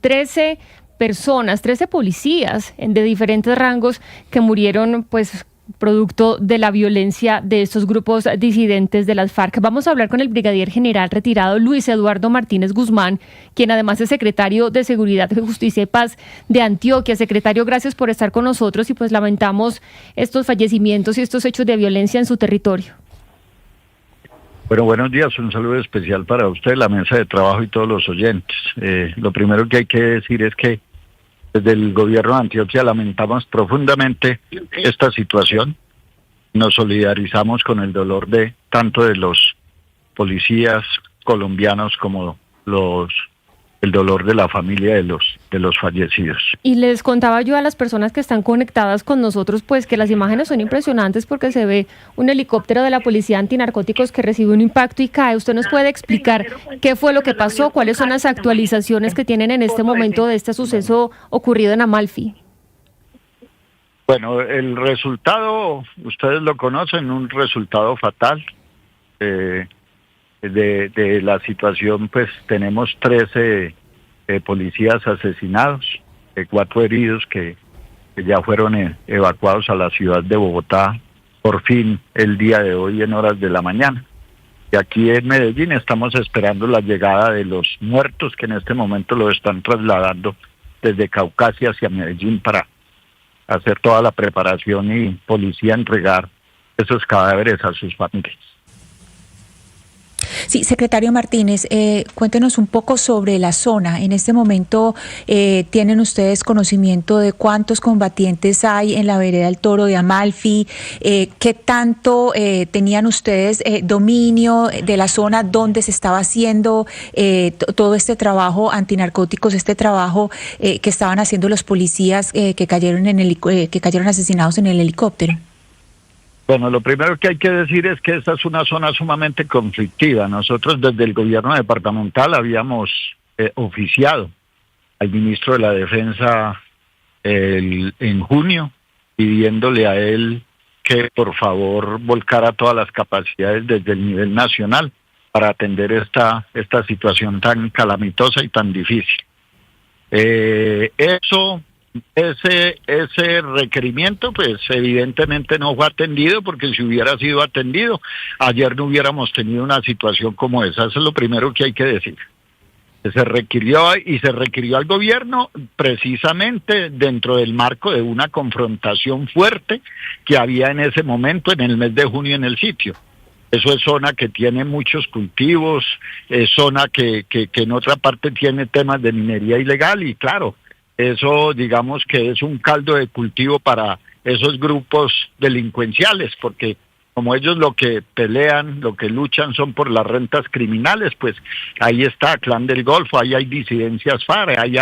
13 personas, 13 policías de diferentes rangos que murieron pues producto de la violencia de estos grupos disidentes de las FARC. Vamos a hablar con el brigadier general retirado Luis Eduardo Martínez Guzmán, quien además es secretario de Seguridad, Justicia y Paz de Antioquia. Secretario, gracias por estar con nosotros y pues lamentamos estos fallecimientos y estos hechos de violencia en su territorio. Bueno, buenos días, un saludo especial para usted, la mesa de trabajo y todos los oyentes. Lo primero que hay que decir es que desde el gobierno de Antioquia lamentamos profundamente esta situación. Nos solidarizamos con el dolor de tanto de los policías colombianos como el dolor de la familia de los fallecidos. Y les contaba yo a las personas que están conectadas con nosotros, pues que las imágenes son impresionantes porque se ve un helicóptero de la policía antinarcóticos que recibe un impacto y cae. ¿Usted nos puede explicar qué fue lo que pasó? ¿Cuáles son las actualizaciones que tienen en este momento de este suceso ocurrido en Amalfi? Bueno, el resultado, ustedes lo conocen, un resultado fatal. De la situación, pues tenemos 13 policías asesinados, 4 heridos que ya fueron evacuados a la ciudad de Bogotá por fin el día de hoy en horas de la mañana. Y aquí en Medellín estamos esperando la llegada de los muertos que en este momento los están trasladando desde Caucasia hacia Medellín para hacer toda la preparación y policía entregar esos cadáveres a sus familias. Sí, secretario Martínez, cuéntenos un poco sobre la zona. En este momento, ¿tienen ustedes conocimiento de cuántos combatientes hay en la vereda del Toro de Amalfi? ¿Qué tanto tenían ustedes dominio de la zona donde se estaba haciendo todo este trabajo antinarcóticos, este trabajo que estaban haciendo los policías que cayeron asesinados en el helicóptero? Bueno, lo primero que hay que decir es que esta es una zona sumamente conflictiva. Nosotros desde el gobierno departamental habíamos oficiado al ministro de la Defensa en junio, pidiéndole a él que por favor volcara todas las capacidades desde el nivel nacional para atender esta situación tan calamitosa y tan difícil. Ese requerimiento pues evidentemente no fue atendido, porque si hubiera sido atendido ayer no hubiéramos tenido una situación como esa. Eso es lo primero que hay que decir. Se requirió al gobierno precisamente dentro del marco de una confrontación fuerte que había en ese momento, en el mes de junio, en el sitio. Eso es zona que tiene muchos cultivos, es zona que en otra parte tiene temas de minería ilegal, y claro, eso digamos que es un caldo de cultivo para esos grupos delincuenciales, porque como ellos lo que pelean, lo que luchan son por las rentas criminales, pues ahí está Clan del Golfo, ahí hay disidencias FARC, ahí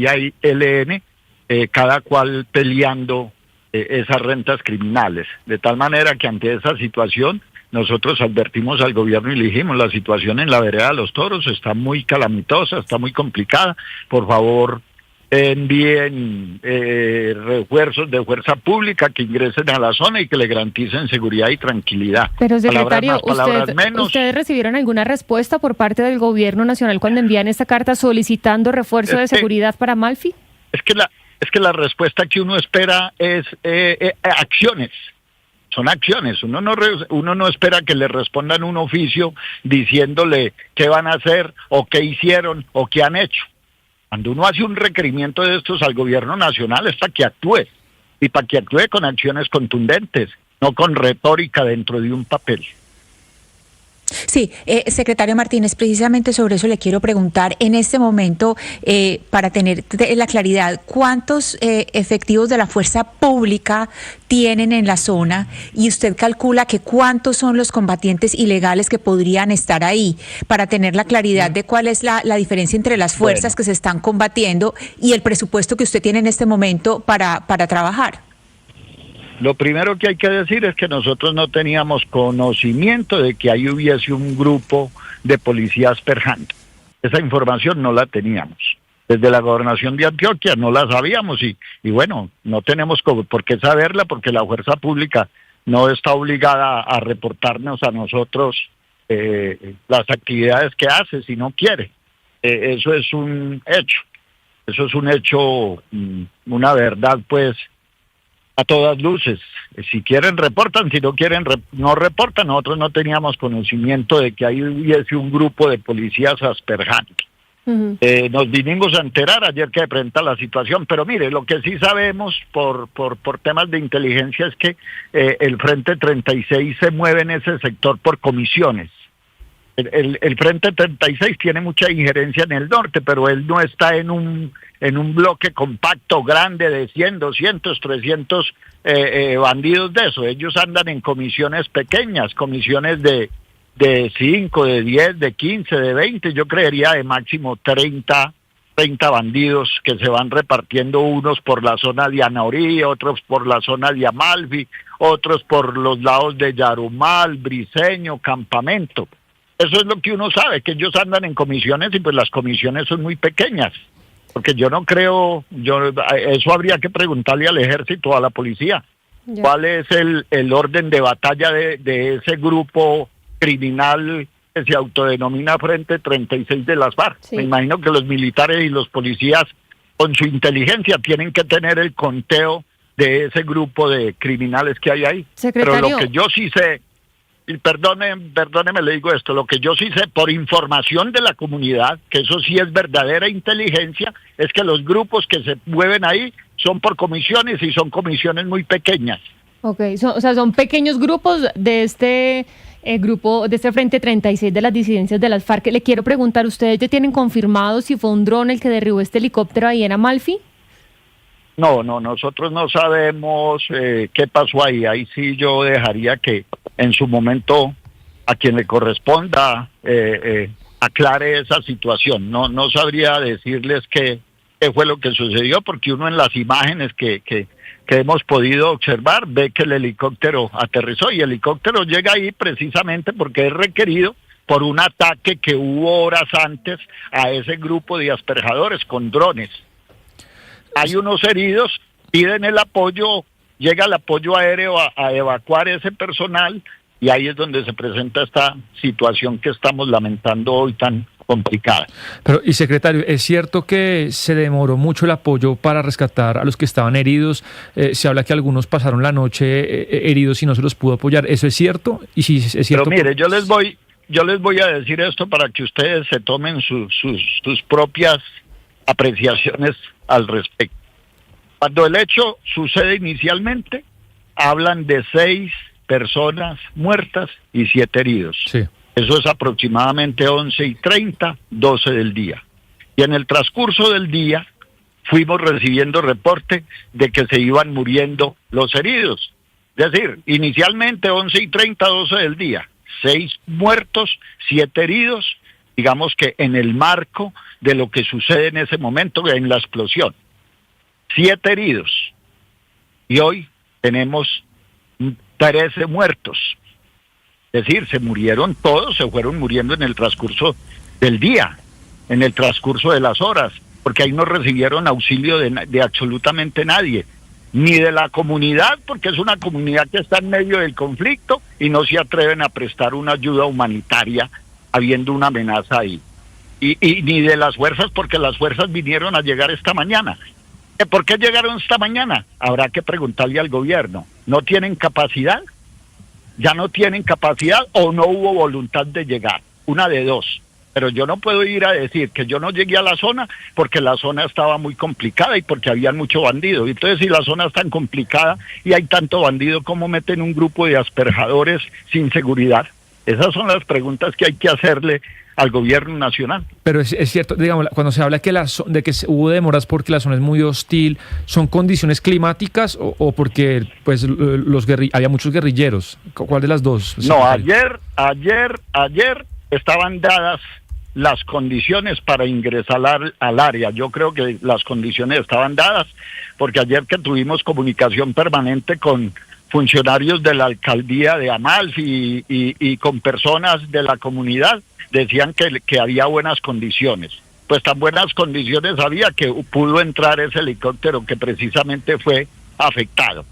hay ELN, cada cual peleando esas rentas criminales. De tal manera que ante esa situación nosotros advertimos al gobierno y le dijimos: la situación en la vereda de los Toros está muy calamitosa, está muy complicada, por favor envíen refuerzos de fuerza pública que ingresen a la zona y que le garanticen seguridad y tranquilidad. Pero secretario, ¿ustedes recibieron alguna respuesta por parte del gobierno nacional cuando envían esta carta solicitando refuerzo de seguridad para Amalfi? Es que la respuesta que uno espera es acciones. Son acciones. Uno no espera que le respondan un oficio diciéndole qué van a hacer o qué hicieron o qué han hecho. Cuando uno hace un requerimiento de estos al gobierno nacional es para que actúe, y para que actúe con acciones contundentes, no con retórica dentro de un papel. Sí, secretario Martínez, precisamente sobre eso le quiero preguntar en este momento, para tener la claridad, ¿cuántos efectivos de la fuerza pública tienen en la zona? Y usted calcula que cuántos son los combatientes ilegales que podrían estar ahí, para tener la claridad de cuál es la diferencia entre las fuerzas que se están combatiendo y el presupuesto que usted tiene en este momento para trabajar. Lo primero que hay que decir es que nosotros no teníamos conocimiento de que ahí hubiese un grupo de policías perjando. Esa información no la teníamos. Desde la gobernación de Antioquia no la sabíamos y bueno, no tenemos por qué saberla, porque la fuerza pública no está obligada a reportarnos a nosotros las actividades que hace si no quiere. Eso es un hecho. Eso es un hecho, una verdad, pues, a todas luces. Si quieren reportan, si no quieren no reportan. Nosotros no teníamos conocimiento de que ahí hubiese un grupo de policías asperjando. Nos vinimos a enterar ayer que presenta la situación, pero mire, lo que sí sabemos por temas de inteligencia es que el Frente 36 se mueve en ese sector por comisiones. El Frente 36 tiene mucha injerencia en el norte, pero él no está en un bloque compacto grande de 100, 200, 300 bandidos de eso. Ellos andan en comisiones pequeñas, comisiones de 5, de 10, de 15, de 20, yo creería de máximo 30 bandidos que se van repartiendo, unos por la zona de Anaurí, otros por la zona de Amalfi, otros por los lados de Yarumal, Briceño, Campamento. Eso es lo que uno sabe, que ellos andan en comisiones y pues las comisiones son muy pequeñas. Porque yo no creo, eso habría que preguntarle al ejército, a la policía, cuál es el orden de batalla de ese grupo criminal que se autodenomina Frente 36 de las FARC. Sí. Me imagino que los militares y los policías, con su inteligencia, tienen que tener el conteo de ese grupo de criminales que hay ahí. Secretario. Pero lo que yo sí sé, y perdóneme, le digo esto, lo que yo sí sé por información de la comunidad, que eso sí es verdadera inteligencia, es que los grupos que se mueven ahí son por comisiones y son comisiones muy pequeñas. Ok, o sea, son pequeños grupos de este grupo, de este Frente 36 de las disidencias de las FARC. Le quiero preguntar, ¿ustedes ya tienen confirmado si fue un dron el que derribó este helicóptero ahí en Amalfi? No, nosotros no sabemos qué pasó ahí. Ahí sí yo dejaría que en su momento a quien le corresponda aclare esa situación. No sabría decirles qué fue lo que sucedió, porque uno en las imágenes que hemos podido observar ve que el helicóptero aterrizó, y el helicóptero llega ahí precisamente porque es requerido por un ataque que hubo horas antes a ese grupo de asperjadores con drones. Hay unos heridos, piden el apoyo, llega el apoyo aéreo a evacuar ese personal, y ahí es donde se presenta esta situación que estamos lamentando hoy tan complicada. Pero, y secretario, ¿es cierto que se demoró mucho el apoyo para rescatar a los que estaban heridos? Se habla que algunos pasaron la noche heridos y no se los pudo apoyar. ¿Eso es cierto? Y si es cierto. Pero mire, yo les voy a decir esto para que ustedes se tomen sus propias apreciaciones al respecto. Cuando el hecho sucede inicialmente, hablan de 6 personas muertas y 7 heridos. Sí. Eso es aproximadamente 11:30, 12 del día. Y en el transcurso del día fuimos recibiendo reporte de que se iban muriendo los heridos. Es decir, inicialmente 11:30, 12 del día, 6 muertos, 7 heridos, digamos que en el marco de lo que sucede en ese momento en la explosión. 7 heridos. Y hoy tenemos 13 muertos. Es decir, se murieron todos, se fueron muriendo en el transcurso del día, en el transcurso de las horas, porque ahí no recibieron auxilio de absolutamente nadie, ni de la comunidad, porque es una comunidad que está en medio del conflicto y no se atreven a prestar una ayuda humanitaria habiendo una amenaza ahí. Y ni de las fuerzas, porque las fuerzas vinieron a llegar esta mañana. ¿Por qué llegaron esta mañana? Habrá que preguntarle al gobierno. ¿No tienen capacidad? ¿Ya no tienen capacidad o no hubo voluntad de llegar? Una de dos. Pero yo no puedo ir a decir que yo no llegué a la zona porque la zona estaba muy complicada y porque había mucho bandido. Entonces, si la zona es tan complicada y hay tanto bandido, ¿cómo meten un grupo de asperjadores sin seguridad? Esas son las preguntas que hay que hacerle al gobierno nacional. Pero es cierto, digamos, cuando se habla de que hubo demoras porque la zona es muy hostil, ¿son condiciones climáticas o porque pues había muchos guerrilleros? ¿Cuál de las dos? No, ayer estaban dadas las condiciones para ingresar al área. Yo creo que las condiciones estaban dadas, porque ayer que tuvimos comunicación permanente con funcionarios de la alcaldía de Amalfi y con personas de la comunidad, decían que había buenas condiciones. Pues tan buenas condiciones había que pudo entrar ese helicóptero que precisamente fue afectado.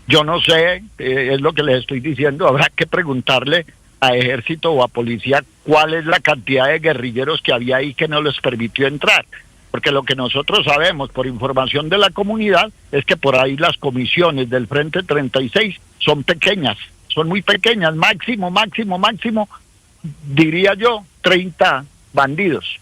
Yo no sé, es lo que les estoy diciendo, habrá que preguntarle a ejército o a policía cuál es la cantidad de guerrilleros que había ahí que no les permitió entrar. porque lo que nosotros sabemos por información de la comunidad es que por ahí las comisiones del Frente 36 son pequeñas, son muy pequeñas, máximo, diría yo, 30 bandidos.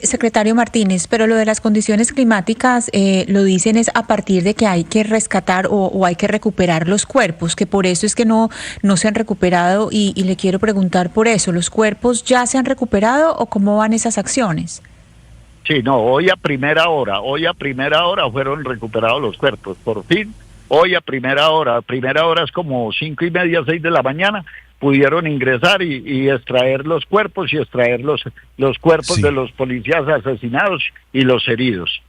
Secretario Martínez, pero lo de las condiciones climáticas lo dicen es a partir de que hay que rescatar o hay que recuperar los cuerpos, que por eso es que no se han recuperado y le quiero preguntar por eso, ¿los cuerpos ya se han recuperado o cómo van esas acciones? Sí, no, hoy a primera hora fueron recuperados los cuerpos, por fin, hoy a primera hora es como 5:30, 6 de la mañana, pudieron ingresar y extraer los cuerpos y extraer los cuerpos de los policías asesinados y los heridos.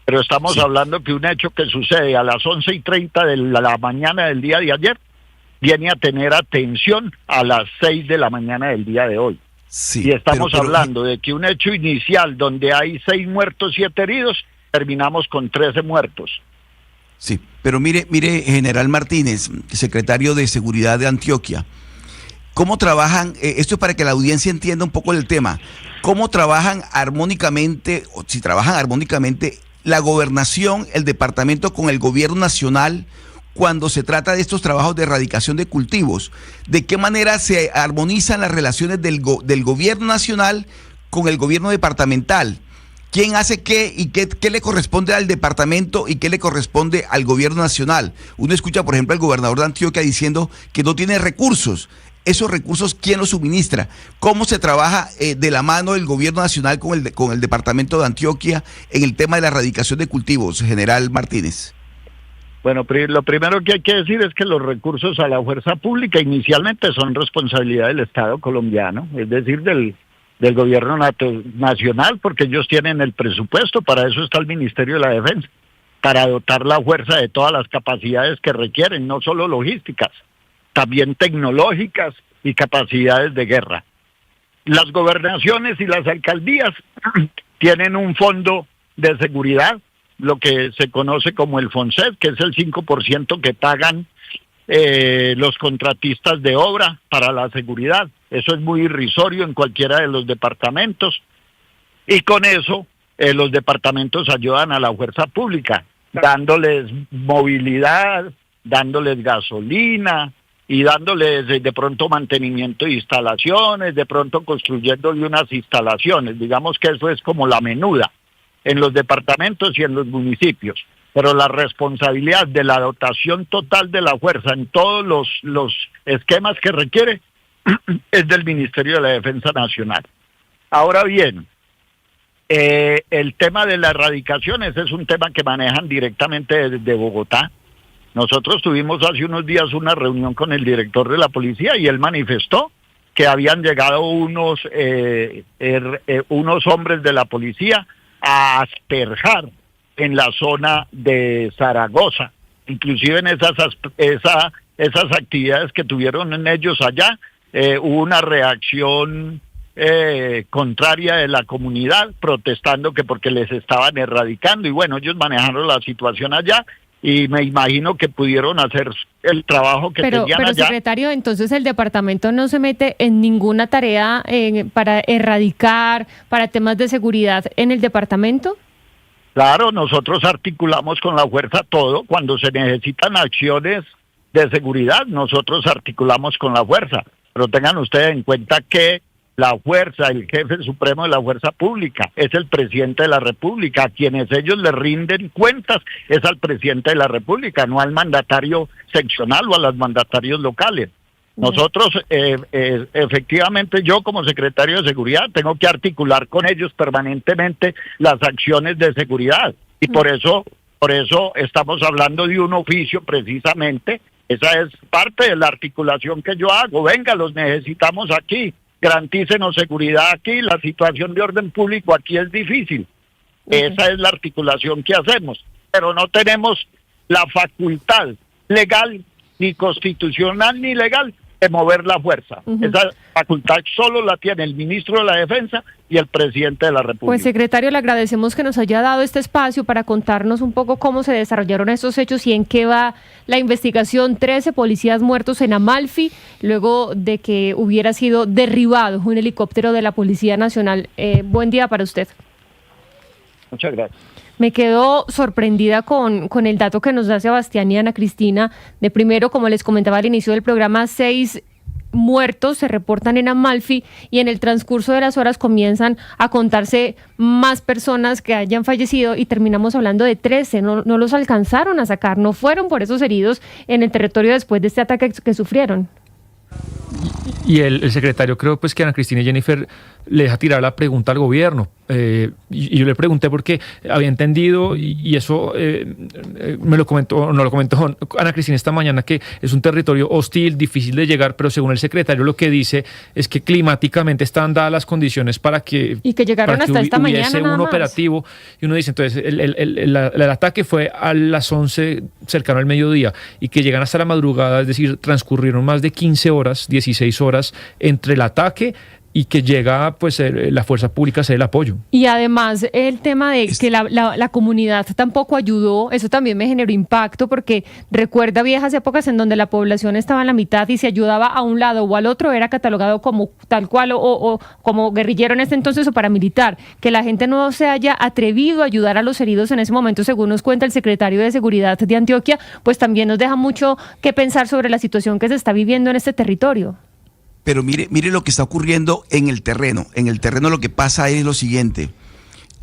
Pero estamos hablando que un hecho que sucede a las 11:30 de la mañana del día de ayer viene a tener atención a las 6 de la mañana del día de hoy. Sí, y estamos hablando de que un hecho inicial donde hay 6 muertos, 7 heridos, terminamos con 13 muertos. Sí, pero mire, general Martínez, secretario de Seguridad de Antioquia, ¿cómo trabajan? Esto es para que la audiencia entienda un poco el tema. ¿Cómo trabajan armónicamente, o si trabajan armónicamente, la gobernación, el departamento con el gobierno nacional cuando se trata de estos trabajos de erradicación de cultivos? ¿De qué manera se armonizan las relaciones del gobierno nacional con el gobierno departamental? ¿Quién hace qué y qué le corresponde al departamento y qué le corresponde al gobierno nacional? Uno escucha, por ejemplo, al gobernador de Antioquia diciendo que no tiene recursos. Esos recursos, ¿quién los suministra? ¿Cómo se trabaja de la mano el gobierno nacional con el departamento de Antioquia en el tema de la erradicación de cultivos, general Martínez? Bueno, lo primero que hay que decir es que los recursos a la fuerza pública inicialmente son responsabilidad del Estado colombiano, es decir, del gobierno nacional, porque ellos tienen el presupuesto, para eso está el Ministerio de la Defensa, para dotar la fuerza de todas las capacidades que requieren, no solo logísticas, también tecnológicas y capacidades de guerra. Las gobernaciones y las alcaldías tienen un fondo de seguridad, lo que se conoce como el FONSET, que es el 5% que pagan los contratistas de obra para la seguridad. Eso es muy irrisorio en cualquiera de los departamentos, y con eso los departamentos ayudan a la fuerza pública, dándoles movilidad, dándoles gasolina, y dándoles de pronto mantenimiento de instalaciones, de pronto construyéndole unas instalaciones. Digamos que eso es como la menuda en los departamentos y en los municipios. Pero la responsabilidad de la dotación total de la fuerza en todos los esquemas que requiere es del Ministerio de la Defensa Nacional. Ahora bien, el tema de las erradicaciones es un tema que manejan directamente desde Bogotá. Nosotros tuvimos hace unos días una reunión con el director de la policía y él manifestó que habían llegado unos hombres de la policía a asperjar en la zona de Zaragoza. Inclusive en esas actividades que tuvieron en ellos allá, hubo una reacción contraria de la comunidad, protestando que porque les estaban erradicando, y bueno, ellos manejaron la situación allá, y me imagino que pudieron hacer el trabajo que tenían allá. Pero, secretario, entonces el departamento no se mete en ninguna tarea para erradicar, para temas de seguridad en el departamento. Claro, nosotros articulamos con la fuerza todo. Cuando se necesitan acciones de seguridad, nosotros articulamos con la fuerza. Pero tengan ustedes en cuenta que la fuerza, el jefe supremo de la fuerza pública, es el presidente de la República. A quienes ellos le rinden cuentas es al presidente de la República, no al mandatario seccional o a los mandatarios locales. Nosotros, efectivamente, yo como secretario de Seguridad tengo que articular con ellos permanentemente las acciones de seguridad. Y por eso estamos hablando de un oficio precisamente. Esa es parte de la articulación que yo hago. Venga, los necesitamos aquí. Garantícenos seguridad aquí, la situación de orden público aquí es difícil. Esa es la articulación que hacemos, pero no tenemos la facultad legal, ni constitucional, ni legal, de mover la fuerza. Esa facultad solo la tiene el ministro de la Defensa y el presidente de la República. Pues, secretario, le agradecemos que nos haya dado este espacio para contarnos un poco cómo se desarrollaron estos hechos y en qué va la investigación. 13 policías muertos en Amalfi, luego de que hubiera sido derribado un helicóptero de la Policía Nacional. Buen día para usted. Muchas gracias. Me quedo sorprendida con el dato que nos da Sebastián y Ana Cristina. De primero, como les comentaba al inicio del programa, 6 muertos se reportan en Amalfi y en el transcurso de las horas comienzan a contarse más personas que hayan fallecido y terminamos hablando de 13. No los alcanzaron a sacar, no fueron por esos heridos en el territorio después de este ataque que sufrieron. Y el secretario, creo pues que Ana Cristina y Jennifer le deja tirar la pregunta al gobierno. Y yo le pregunté porque había entendido, y eso me lo comentó, no lo comentó Ana Cristina esta mañana, que es un territorio hostil, difícil de llegar, pero según el secretario lo que dice es que climáticamente están dadas las condiciones para que... Y que llegaron hasta esta mañana nada un más. operativo, y uno dice, entonces, el ataque fue a las 11, cercano al mediodía, y que llegan hasta la madrugada, es decir, transcurrieron más de 15 horas, 16 horas entre el ataque y que llega pues la fuerza pública a hacer el apoyo. Y además el tema de que la comunidad tampoco ayudó, eso también me generó impacto, porque recuerda viejas épocas en donde la población estaba en la mitad y se ayudaba a un lado o al otro, era catalogado como tal cual o como guerrillero en este entonces o paramilitar. Que la gente no se haya atrevido a ayudar a los heridos en ese momento, según nos cuenta el secretario de Seguridad de Antioquia, pues también nos deja mucho que pensar sobre la situación que se está viviendo en este territorio. Pero mire lo que está ocurriendo en el terreno. En el terreno lo que pasa es lo siguiente.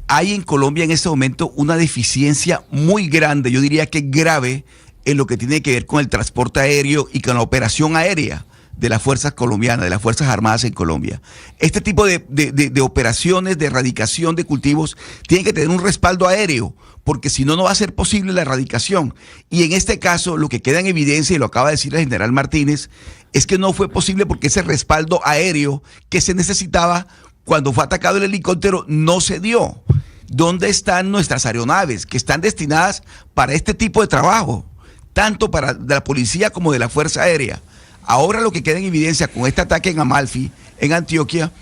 Hay en Colombia en este momento una deficiencia muy grande, yo diría que grave, en lo que tiene que ver con el transporte aéreo y con la operación aérea de las fuerzas colombianas, de las Fuerzas Armadas en Colombia. Este tipo de operaciones de erradicación de cultivos tienen que tener un respaldo aéreo, porque si no, no va a ser posible la erradicación. Y en este caso, lo que queda en evidencia, y lo acaba de decir el general Martínez, es que no fue posible porque ese respaldo aéreo que se necesitaba cuando fue atacado el helicóptero no se dio. ¿Dónde están nuestras aeronaves que están destinadas para este tipo de trabajo? Tanto para de la policía como de la Fuerza Aérea. Ahora lo que queda en evidencia con este ataque en Amalfi, en Antioquia,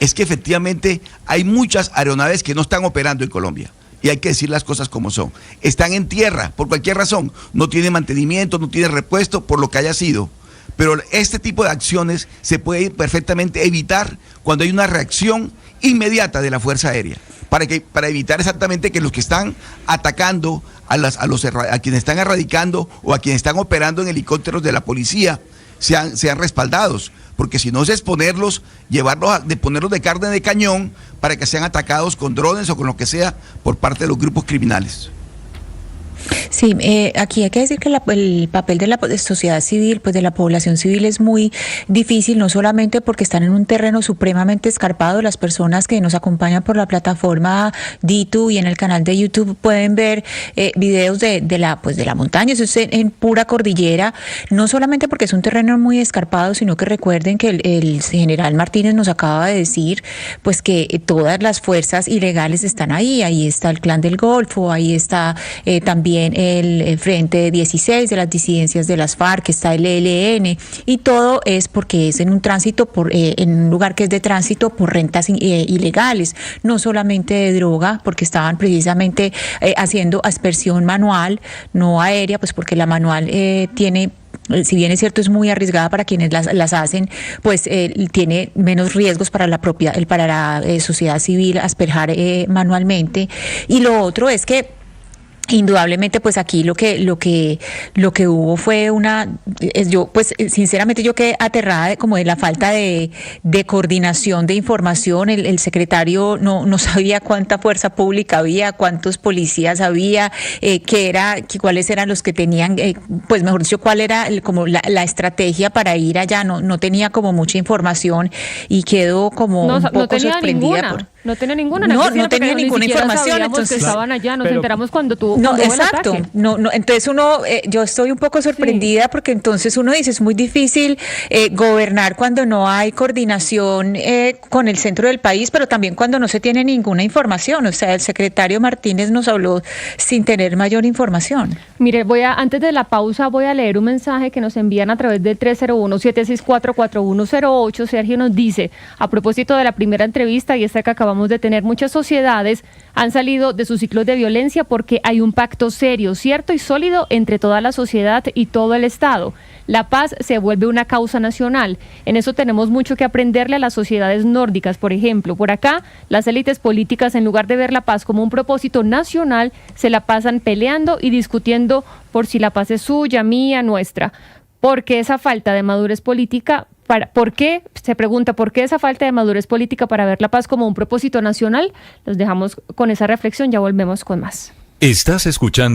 es que efectivamente hay muchas aeronaves que no están operando en Colombia. Y hay que decir las cosas como son. Están en tierra por cualquier razón. No tiene mantenimiento, no tiene repuesto, por lo que haya sido. Pero este tipo de acciones se puede perfectamente evitar cuando hay una reacción inmediata de la Fuerza Aérea. Para evitar exactamente que los que están atacando a quienes están erradicando o a quienes están operando en helicópteros de la policía sean respaldados, porque si no es exponerlos, ponerlos de carne de cañón para que sean atacados con drones o con lo que sea por parte de los grupos criminales. Sí, aquí hay que decir que el papel de la sociedad civil, pues de la población civil es muy difícil, no solamente porque están en un terreno supremamente escarpado. Las personas que nos acompañan por la plataforma DITU y en el canal de YouTube pueden ver videos de la montaña. Eso es en pura cordillera, no solamente porque es un terreno muy escarpado, sino que recuerden que el general Martínez nos acaba de decir pues que todas las fuerzas ilegales están ahí está el Clan del Golfo, ahí está también el Frente 16 de las disidencias de las FARC, está el ELN, y todo es porque es en un tránsito en un lugar que es de tránsito por rentas ilegales, no solamente de droga, porque estaban precisamente haciendo aspersión manual, no aérea, pues porque la manual tiene, si bien es cierto, es muy arriesgada para quienes las hacen, pues tiene menos riesgos para la sociedad civil asperjar manualmente. Y lo otro es que indudablemente, pues aquí lo que hubo fue sinceramente yo quedé aterrada de la falta de coordinación de información. El secretario no sabía cuánta fuerza pública había, cuántos policías había, cuáles eran los que tenían, pues mejor dicho, cuál era como la estrategia para ir allá. No tenía como mucha información y quedó como un poco sorprendida. No tenía ninguna. No tenía ninguna información. Entonces estaban allá, nos enteramos cuando tuvo. No, exacto. No, entonces yo estoy un poco sorprendida porque entonces uno dice es muy difícil gobernar cuando no hay coordinación con el centro del país, pero también cuando no se tiene ninguna información. O sea, el secretario Martínez nos habló sin tener mayor información. Mire, antes de la pausa voy a leer un mensaje que nos envían a través del 301-764-4108. Sergio nos dice, a propósito de la primera entrevista y esta que acabamos de tener, muchas sociedades han salido de sus ciclos de violencia porque hay un pacto serio, cierto y sólido entre toda la sociedad y todo el Estado. La paz se vuelve una causa nacional. En eso tenemos mucho que aprenderle a las sociedades nórdicas, por ejemplo. Por acá, las élites políticas, en lugar de ver la paz como un propósito nacional, se la pasan peleando y discutiendo por si la paz es suya, mía, nuestra. Porque esa falta de madurez política, ¿por qué? Se pregunta, ¿por qué esa falta de madurez política para ver la paz como un propósito nacional? Los dejamos con esa reflexión, ya volvemos con más. Estás escuchando